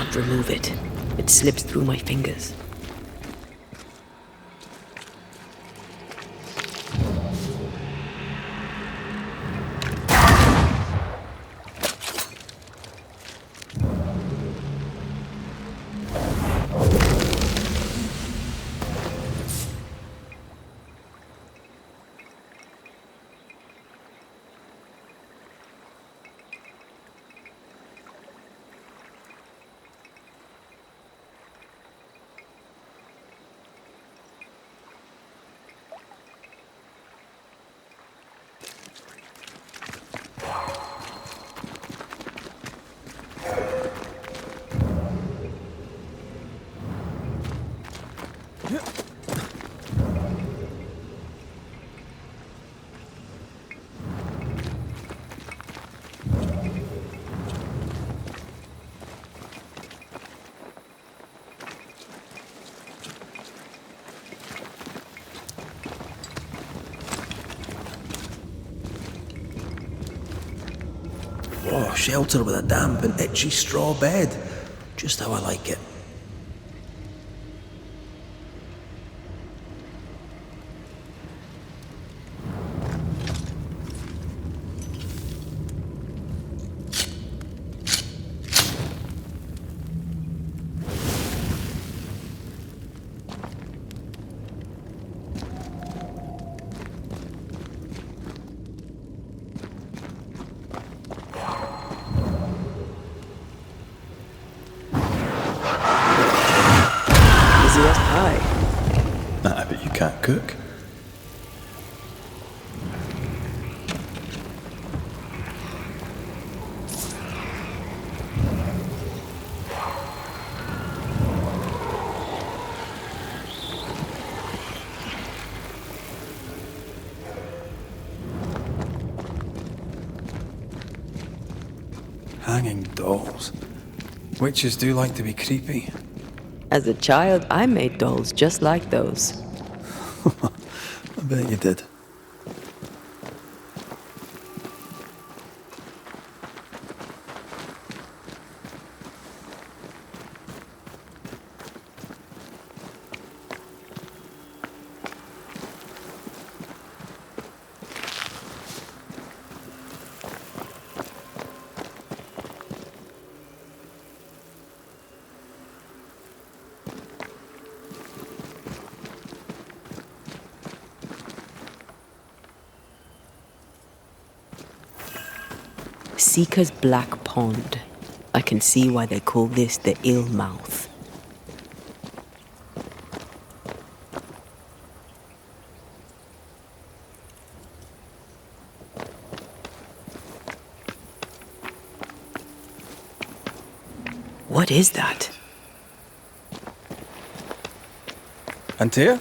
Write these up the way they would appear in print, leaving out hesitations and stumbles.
can't remove it. It slips through my fingers. Oh, shelter with a damp and itchy straw bed. Just how I like it. Easiest pie. I bet you can't cook. Hanging dolls. Witches do like to be creepy. As a child, I made dolls just like those. I bet you did. Seeker's Black Pond. I can see why they call this the Ill Mouth. What is that? Antea?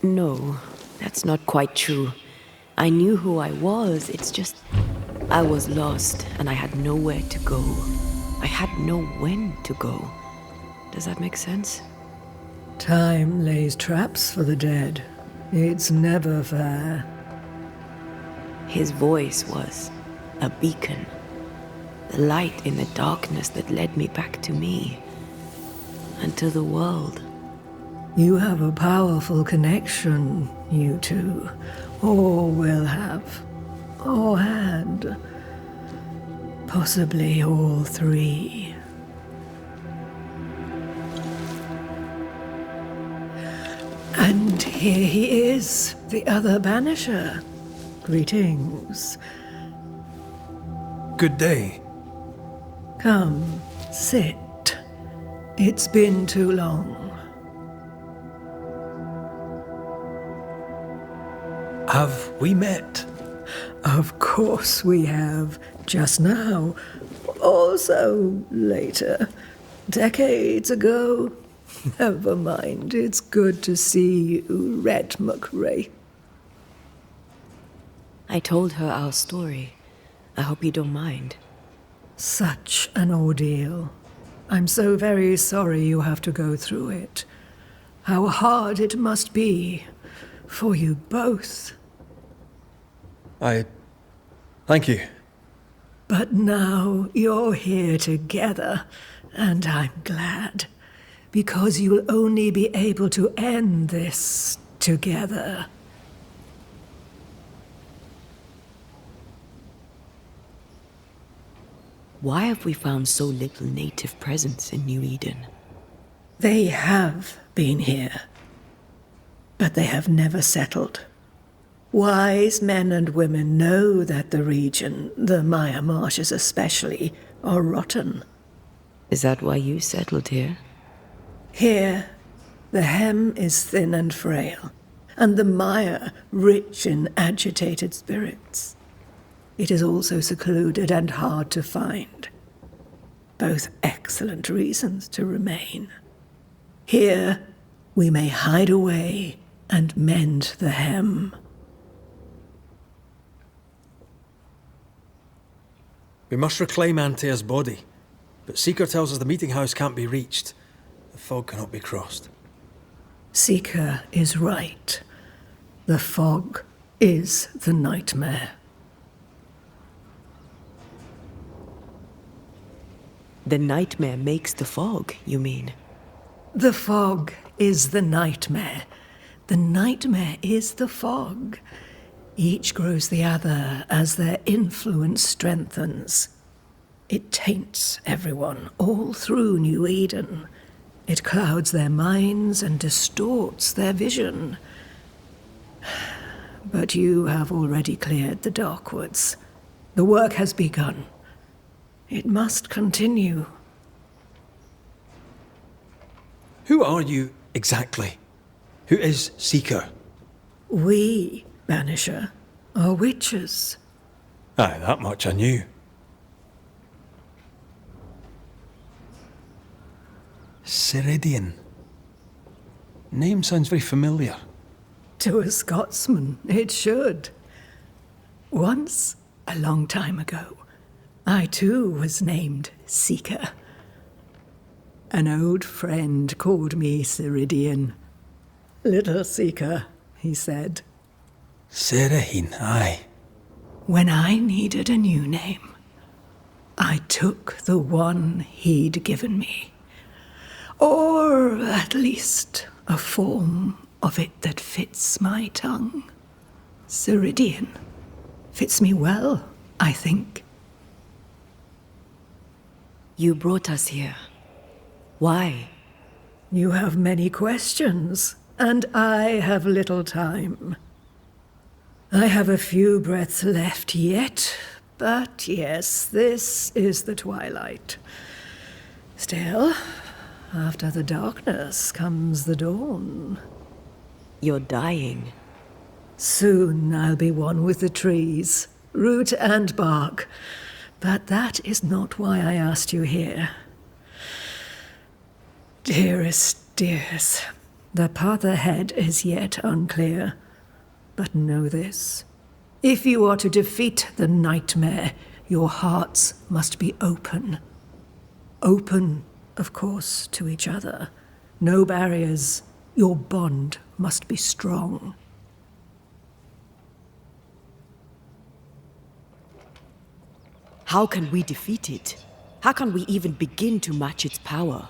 No, that's not quite true. I knew who I was, it's just... I was lost, and I had nowhere to go. I had no when to go. Does that make sense? Time lays traps for the dead. It's never fair. His voice was a beacon. The light in the darkness that led me back to me. And to the world. You have a powerful connection, you two. Or will have. Or had. Possibly all three. And here he is, the other Banisher. Greetings. Good day. Come, sit. It's been too long. Have we met? Of course we have. Just now. Also later. Decades ago. Never mind. It's good to see you, Red McRae. I told her our story. I hope you don't mind. Such an ordeal. I'm so very sorry you have to go through it. How hard it must be for you both. Thank you. But now you're here together, and I'm glad. Because you'll only be able to end this together. Why have we found so little native presence in New Eden? They have been here, but they have never settled. Wise men and women know that the region, the Maya marshes especially, are rotten. Is that why you settled here? Here, the hem is thin and frail, and the Maya rich in agitated spirits. It is also secluded and hard to find. Both excellent reasons to remain. Here, we may hide away and mend the hem. We must reclaim Antea's body, but Seeker tells us the meeting house can't be reached. The fog cannot be crossed. Seeker is right. The fog is the nightmare. The nightmare makes the fog, you mean? The fog is the nightmare. The nightmare is the fog. Each grows the other as their influence strengthens. It taints everyone all through New Eden. It clouds their minds and distorts their vision. But you have already cleared the Darkwoods. The work has begun. It must continue. Who are you exactly? Who is Seeker? We, Banisher, are witches. Aye, that much I knew. СИRAYDIEN. Name sounds very familiar. To a Scotsman, it should. Once, a long time ago, I too was named Seeker. An old friend called me СИRAYDIEN. Little Seeker, he said. СИRAYDIEN, aye. When I needed a new name, I took the one he'd given me. Or at least a form of it that fits my tongue. СИRAYDIEN fits me well, I think. You brought us here. Why? You have many questions, and I have little time. I have a few breaths left yet, but yes, this is the twilight. Still, after the darkness comes the dawn. You're dying. Soon I'll be one with the trees, root and bark. But that is not why I asked you here. Dearest dears, the path ahead is yet unclear. But know this. If you are to defeat the nightmare, your hearts must be open. Open, of course, to each other. No barriers. Your bond must be strong. How can we defeat it? How can we even begin to match its power?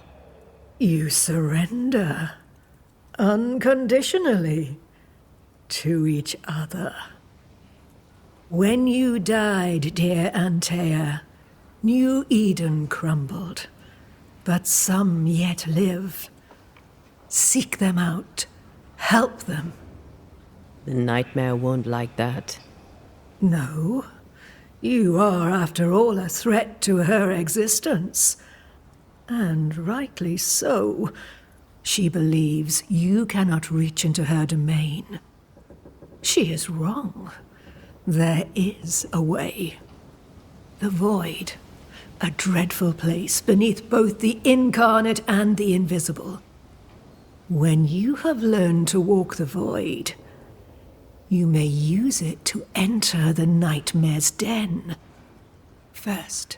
You surrender. Unconditionally. To each other. When you died, dear Antea, New Eden crumbled, but some yet live. Seek them out. Help them. The nightmare won't like that. No. You are, after all, a threat to her existence. And rightly so. She believes you cannot reach into her domain. She is wrong. There is a way. The void, a dreadful place beneath both the incarnate and the invisible. When you have learned to walk the void, you may use it to enter the nightmare's den. First,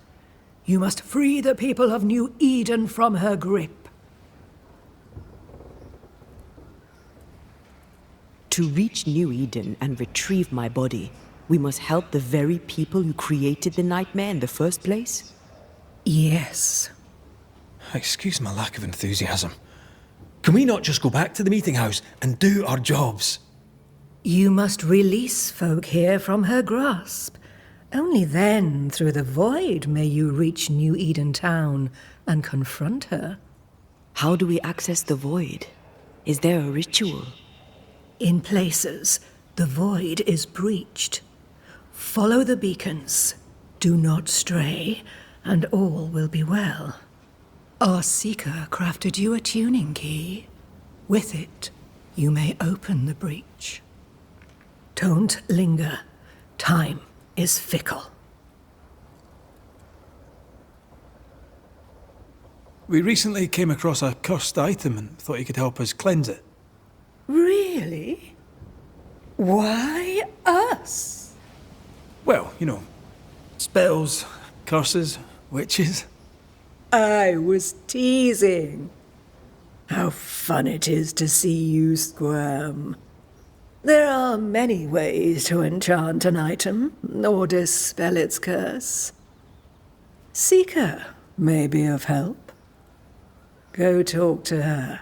you must free the people of New Eden from her grip. To reach New Eden and retrieve my body, we must help the very people who created the nightmare in the first place? Yes. Excuse my lack of enthusiasm. Can we not just go back to the meeting house and do our jobs? You must release folk here from her grasp. Only then, through the void, may you reach New Eden Town and confront her. How do we access the void? Is there a ritual? In places, the void is breached. Follow the beacons. Do not stray, and all will be well. Our Seeker crafted you a tuning key. With it, you may open the breach. Don't linger. Time is fickle. We recently came across a cursed item and thought you could help us cleanse it. Really? Why us? Well, you know, spells, curses, witches. I was teasing. How fun it is to see you squirm. There are many ways to enchant an item, or dispel its curse. Seeker may be of help. Go talk to her.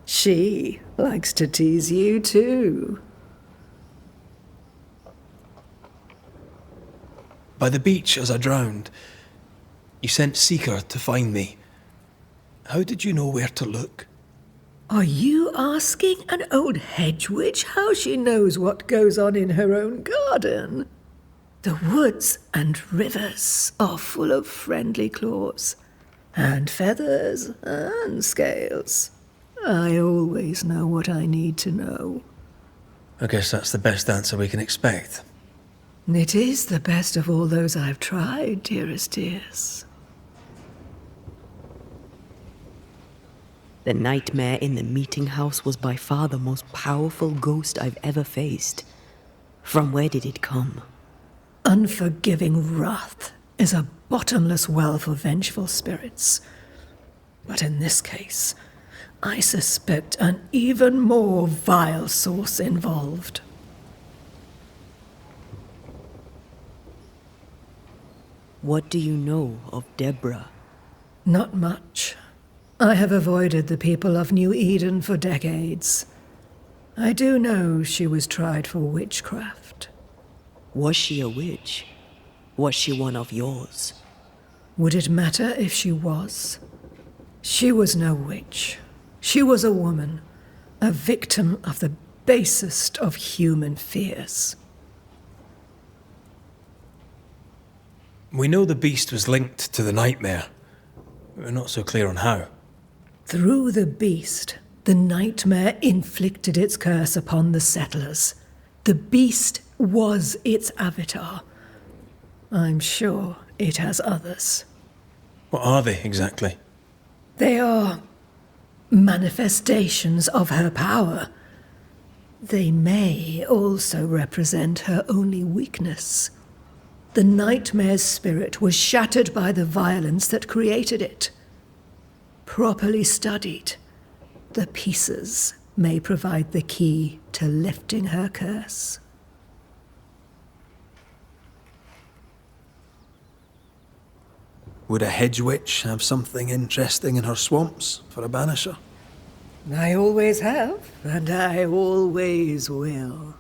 She likes to tease you too. By the beach as I drowned, you sent Seeker to find me. How did you know where to look? Are you asking an old hedge witch how she knows what goes on in her own garden? The woods and rivers are full of friendly claws, and feathers and scales. I always know what I need to know. I guess that's the best answer we can expect. It is the best of all those I've tried, dearest dears. The nightmare in the meeting house was by far the most powerful ghost I've ever faced. From where did it come? Unforgiving wrath is a bottomless well for vengeful spirits. But in this case, I suspect an even more vile source involved. What do you know of Deborah? Not much. I have avoided the people of New Eden for decades. I do know she was tried for witchcraft. Was she a witch? Was she one of yours? Would it matter if she was? She was no witch. She was a woman, a victim of the basest of human fears. We know the beast was linked to the nightmare. We're not so clear on how. Through the beast, the nightmare inflicted its curse upon the settlers. The beast was its avatar. I'm sure it has others. What are they exactly? They are manifestations of her power. They may also represent her only weakness. The nightmare's spirit was shattered by the violence that created it. Properly studied, the pieces may provide the key to lifting her curse. Would a hedge witch have something interesting in her swamps for a banisher? I always have, and I always will.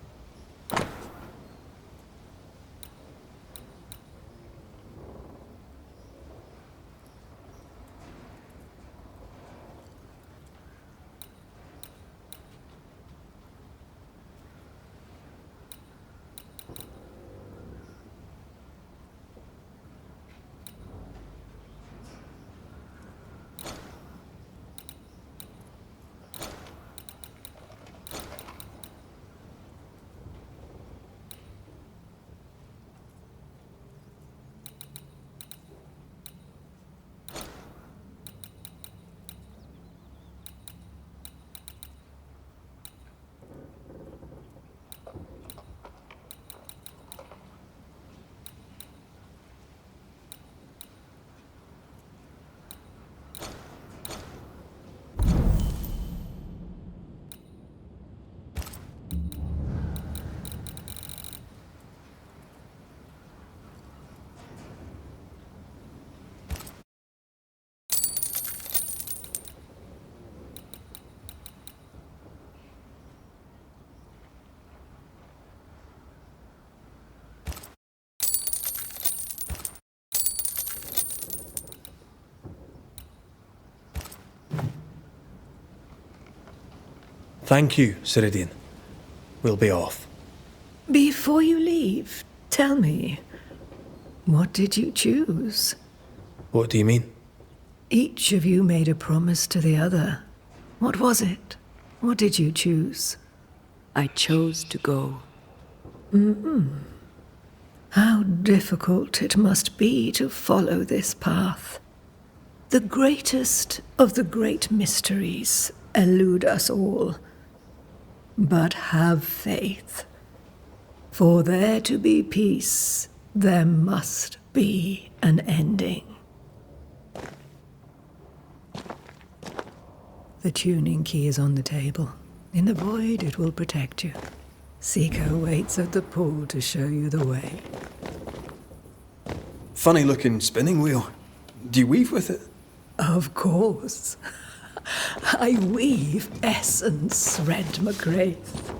Thank you, СИRАЙДИЭN. We'll be off. Before you leave, tell me, what did you choose? What do you mean? Each of you made a promise to the other. What was it? What did you choose? I chose to go. How difficult it must be to follow this path. The greatest of the great mysteries elude us all. But have faith. For there to be peace, there must be an ending. The tuning key is on the table. In the void, it will protect you. Seeker waits at the pool to show you the way. Funny looking spinning wheel. Do you weave with it? Of course. I weave essence, Red McGrath.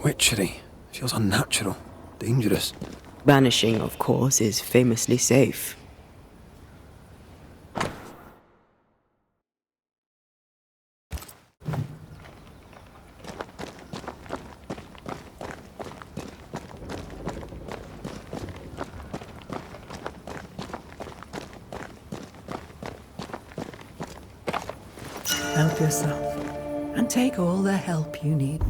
Witchery. Feels unnatural. Dangerous. Banishing, of course, is famously safe. Help yourself, and take all the help you need.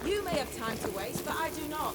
You may have time to waste, but I do not.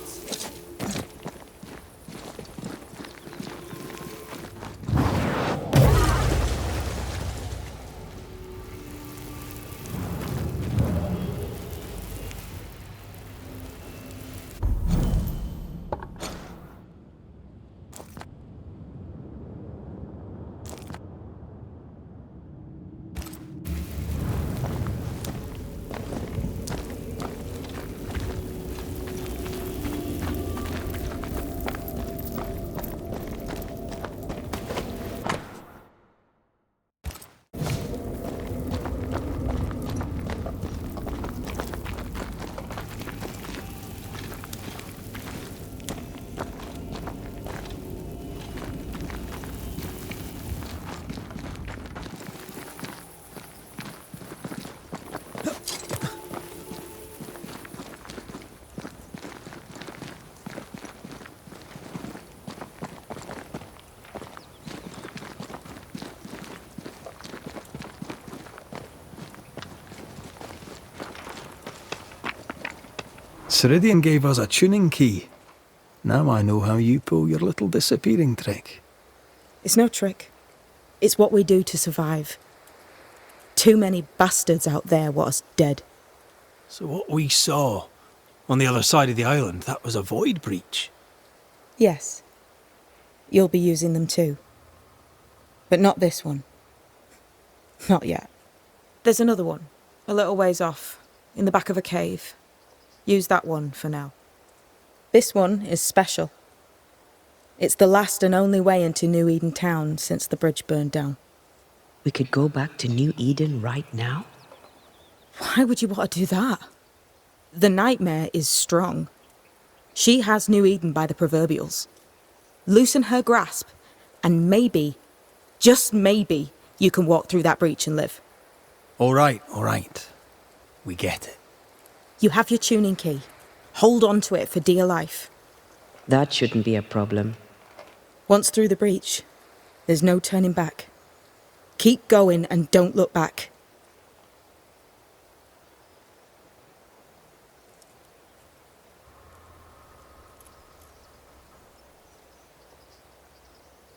SIRAYDIEN gave us a tuning key. Now I know how you pull your little disappearing trick. It's no trick. It's what we do to survive. Too many bastards out there want us dead. So what we saw on the other side of the island, that was a void breach. Yes. You'll be using them too. But not this one. Not yet. There's another one, a little ways off, in the back of a cave. Use that one for now. This one is special. It's the last and only way into New Eden town since the bridge burned down. We could go back to New Eden right now? Why would you want to do that? The nightmare is strong. She has New Eden by the proverbials. Loosen her grasp, and maybe, just maybe, you can walk through that breach and live. All right. We get it. You have your tuning key. Hold on to it for dear life. That shouldn't be a problem. Once through the breach, there's no turning back. Keep going and don't look back.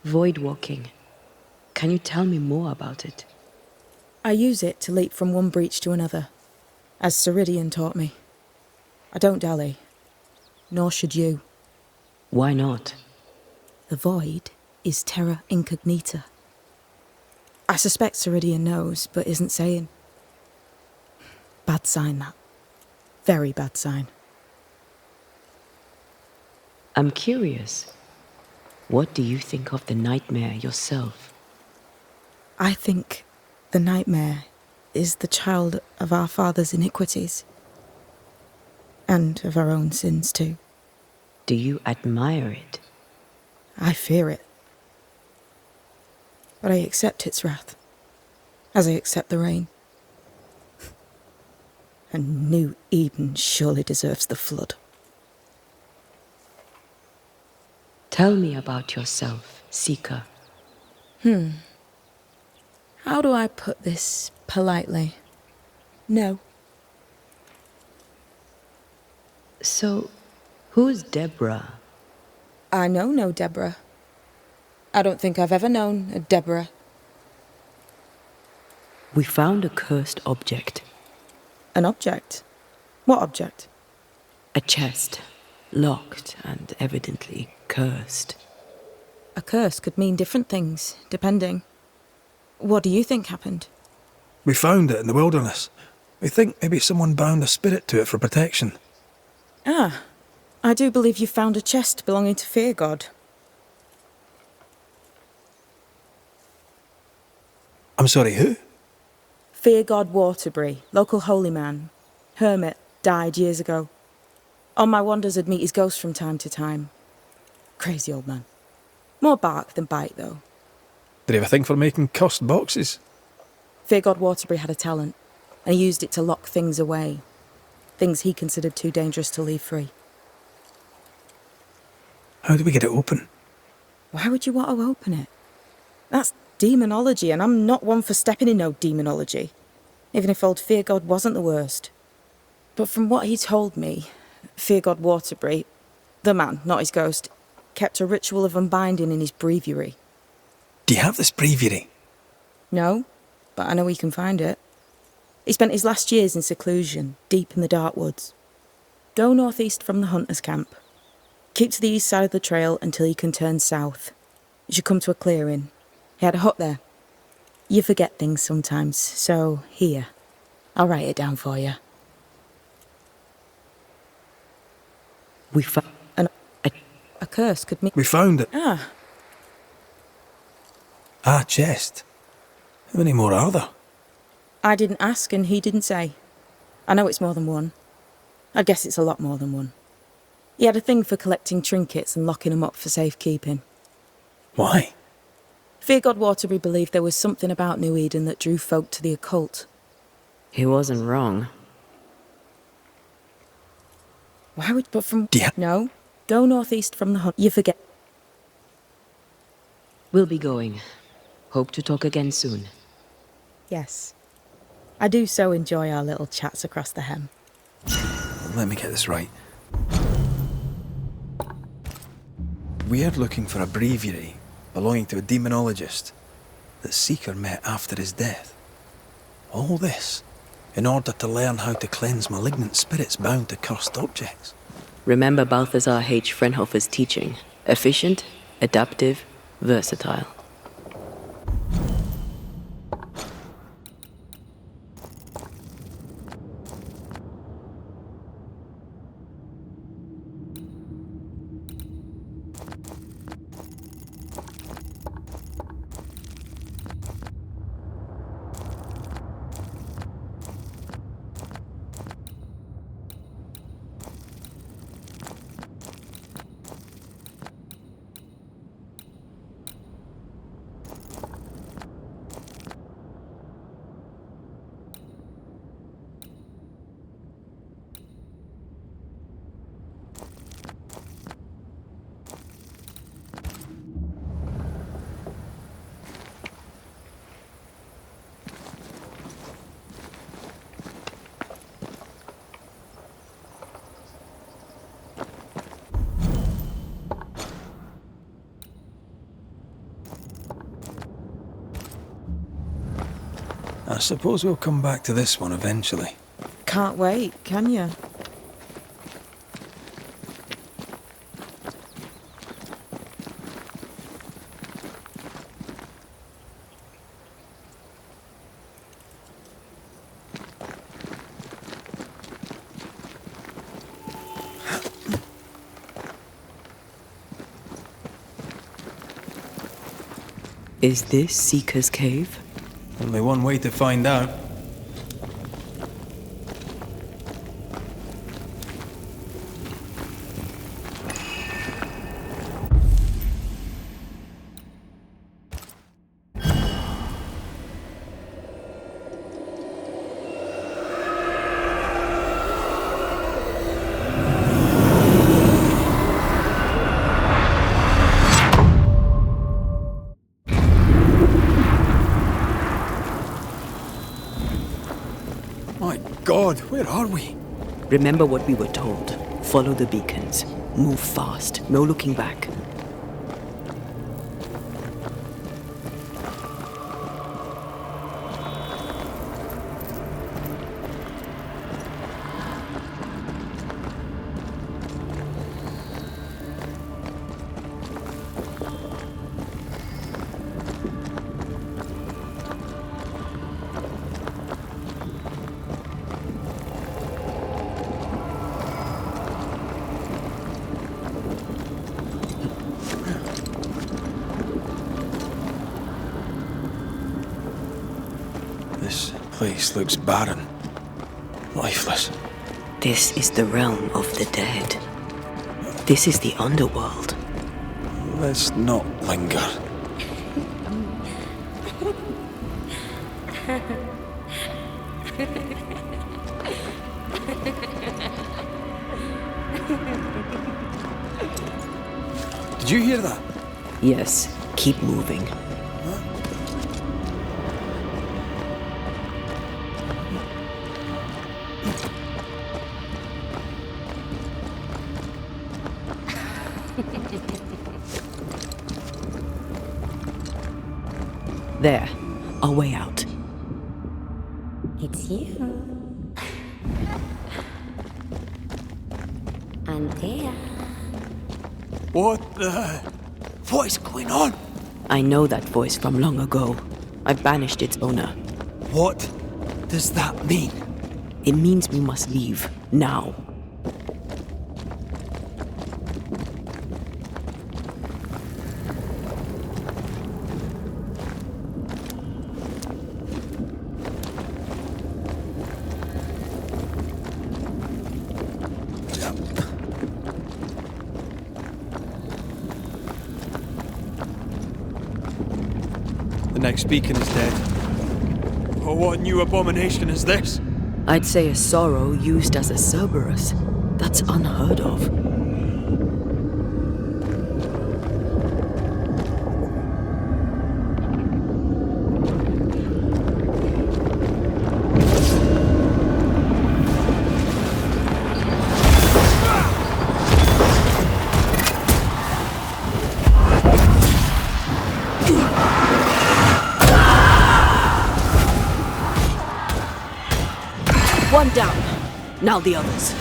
Void walking. Can you tell me more about it? I use it to leap from one breach to another, as СИRАЙДИЭN taught me. I don't dally, nor should you. Why not? The void is terra incognita. I suspect СИRAYDIEN knows, but isn't saying. Bad sign, that. Very bad sign. I'm curious. What do you think of the nightmare yourself? I think the nightmare is the child of our father's iniquities. And of our own sins too. Do you admire it? I fear it. But I accept its wrath, as I accept the rain. And New Eden surely deserves the flood. Tell me about yourself, Seeker. How do I put this politely? No. So, who's Deborah? I know no Deborah. I don't think I've ever known a Deborah. We found a cursed object. An object? What object? A chest, locked and evidently cursed. A curse could mean different things, depending. What do you think happened? We found it in the wilderness. We think maybe someone bound a spirit to it for protection. Ah, I do believe you found a chest belonging to Fear God. I'm sorry, who? Fear God Waterbury, local holy man. Hermit, died years ago. On my wanders I'd meet his ghost from time to time. Crazy old man. More bark than bite, though. Did he have a thing for making cursed boxes? Fear God Waterbury had a talent, and he used it to lock things away. Things he considered too dangerous to leave free. How do we get it open? Why would you want to open it? That's demonology, and I'm not one for stepping in no demonology, even if old Fear God wasn't the worst. But from what he told me, Fear God Waterbury, the man, not his ghost, kept a ritual of unbinding in his breviary. Do you have this breviary? No, but I know he can find it. He spent his last years in seclusion, deep in the dark woods. Go northeast from the hunter's camp. Keep to the east side of the trail until you can turn south. You should come to a clearing. He had a hut there. You forget things sometimes, so here, I'll write it down for you. We found A curse could mean... We found it. Ah, Chest. How many more are there? I didn't ask and he didn't say. I know it's more than one. I guess it's a lot more than one. He had a thing for collecting trinkets and locking them up for safekeeping. Why? Fear God Waterbury believed there was something about New Eden that drew folk to the occult. He wasn't wrong. Why would... But from... Yeah. No. Go northeast from the hunt. You forget... We'll be going. Hope to talk again soon. Yes. I do so enjoy our little chats across the hem. Let me get this right. We're looking for a breviary belonging to a demonologist that Seeker met after his death. All this in order to learn how to cleanse malignant spirits bound to cursed objects. Remember Balthazar H. Frenhofer's teaching. Efficient, adaptive, versatile. I suppose we'll come back to this one eventually. Can't wait, can you? Is this Seeker's Cave? Only one way to find out. My God, where are we? Remember what we were told. Follow the beacons. Move fast. No looking back. This place looks barren. Lifeless. This is the realm of the dead. This is the underworld. Let's not linger. Did you hear that? Yes, keep moving. There, our way out. It's you. Antea. What is going on? I know that voice from long ago. I've banished its owner. What does that mean? It means we must leave, now. The next beacon is dead. Oh, what new abomination is this? I'd say a sorrow used as a Cerberus. That's unheard of. One down. Now the others.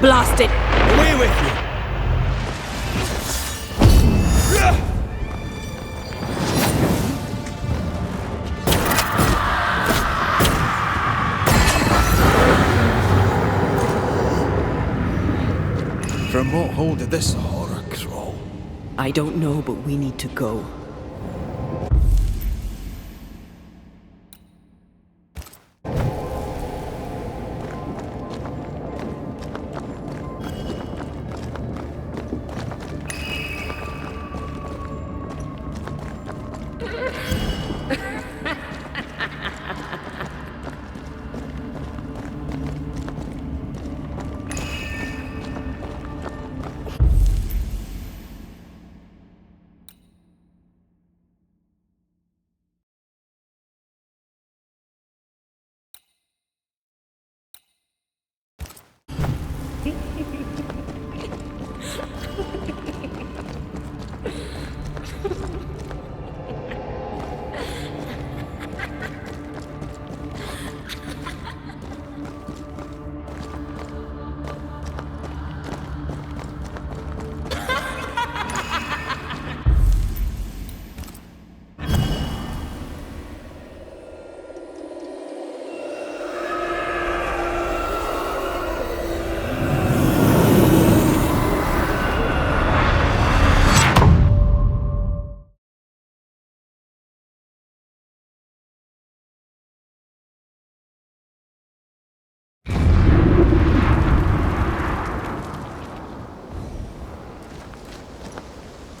Blast it! Away with you! From what hole did this horror crawl? I don't know, but we need to go.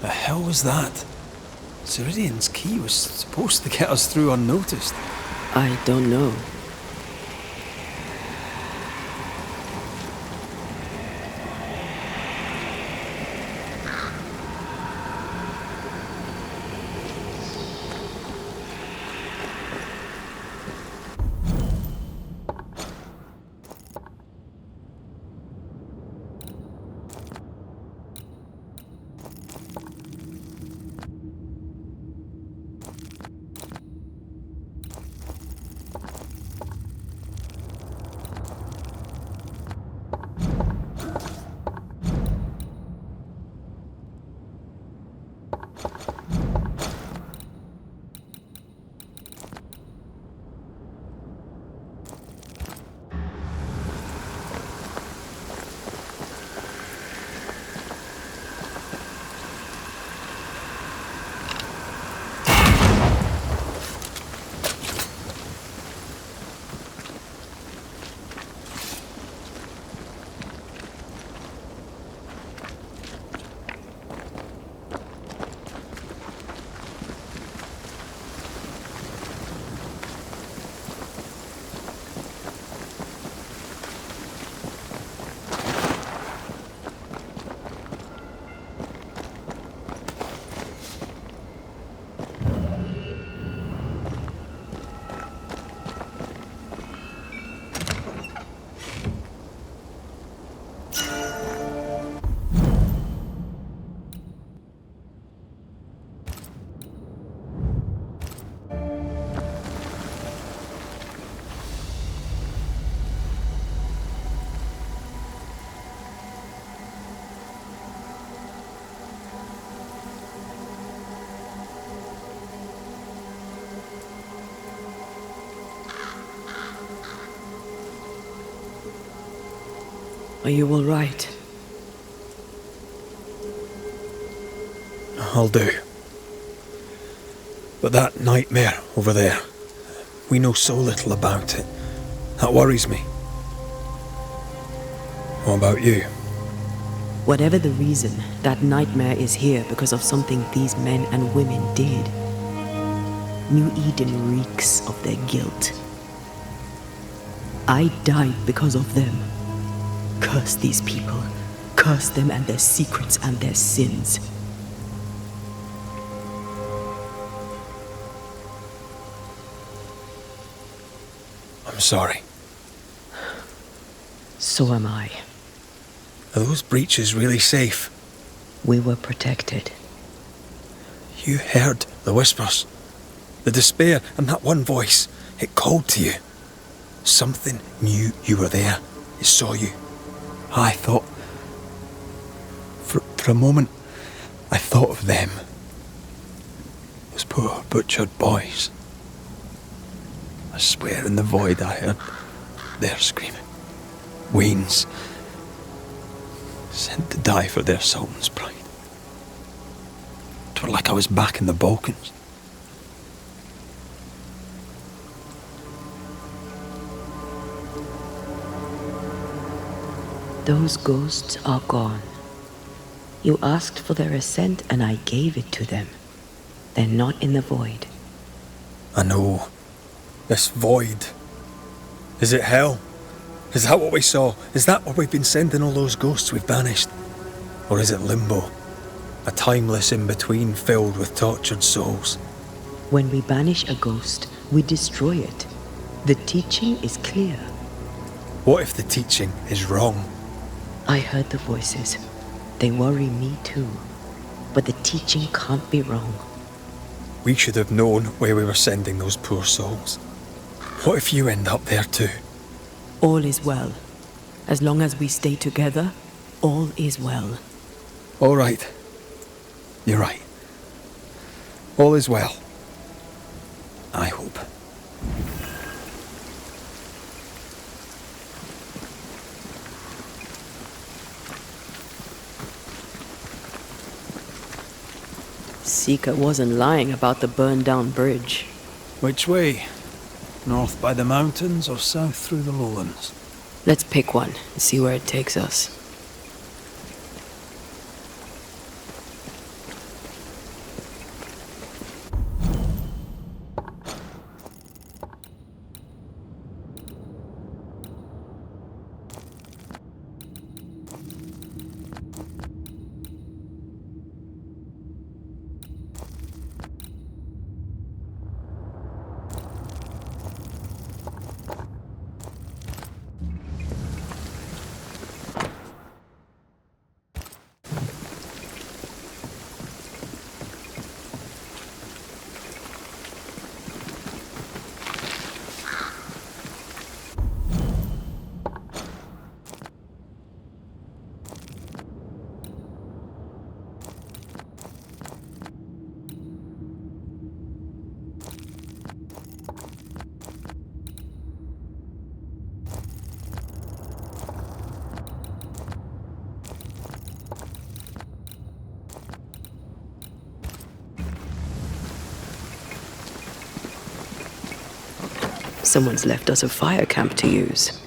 The hell was that? SIRAYDIEN's key was supposed to get us through unnoticed. I don't know. Are you all right? I'll do. But that nightmare over there, we know so little about it. That worries me. What about you? Whatever the reason, that nightmare is here because of something these men and women did. New Eden reeks of their guilt. I died because of them. Curse these people. Curse them and their secrets and their sins. I'm sorry. So am I. Are those breaches really safe? We were protected. You heard the whispers, the despair, and that one voice. It called to you. Something knew you were there. It saw you. I thought... For a moment, I thought of them. Those poor butchered boys. I swear in the void I heard their screaming. Wains. Sent to die for their sultan's pride. 'Twere like I was back in the Balkans. Those ghosts are gone. You asked for their ascent and I gave it to them. They're not in the void. I know. This void. Is it hell? Is that what we saw? Is that what we've been sending all those ghosts we've banished? Or is it limbo? A timeless in-between filled with tortured souls? When we banish a ghost, we destroy it. The teaching is clear. What if the teaching is wrong? I heard the voices. They worry me too. But the teaching can't be wrong. We should have known where we were sending those poor souls. What if you end up there too? All is well. As long as we stay together, all is well. All right. You're right. All is well. I hope. Seeker wasn't lying about the burned-down bridge. Which way? North by the mountains or south through the lowlands? Let's pick one and see where it takes us. Someone's left us a fire camp to use.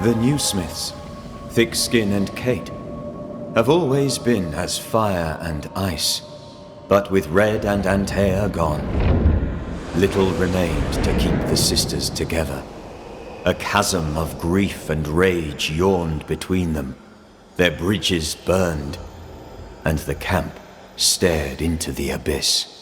The new Smiths, Thickskin and Kate, have always been as fire and ice, but with Red and Antea gone, little remained to keep the sisters together. A chasm of grief and rage yawned between them, their bridges burned, and the camp stared into the abyss.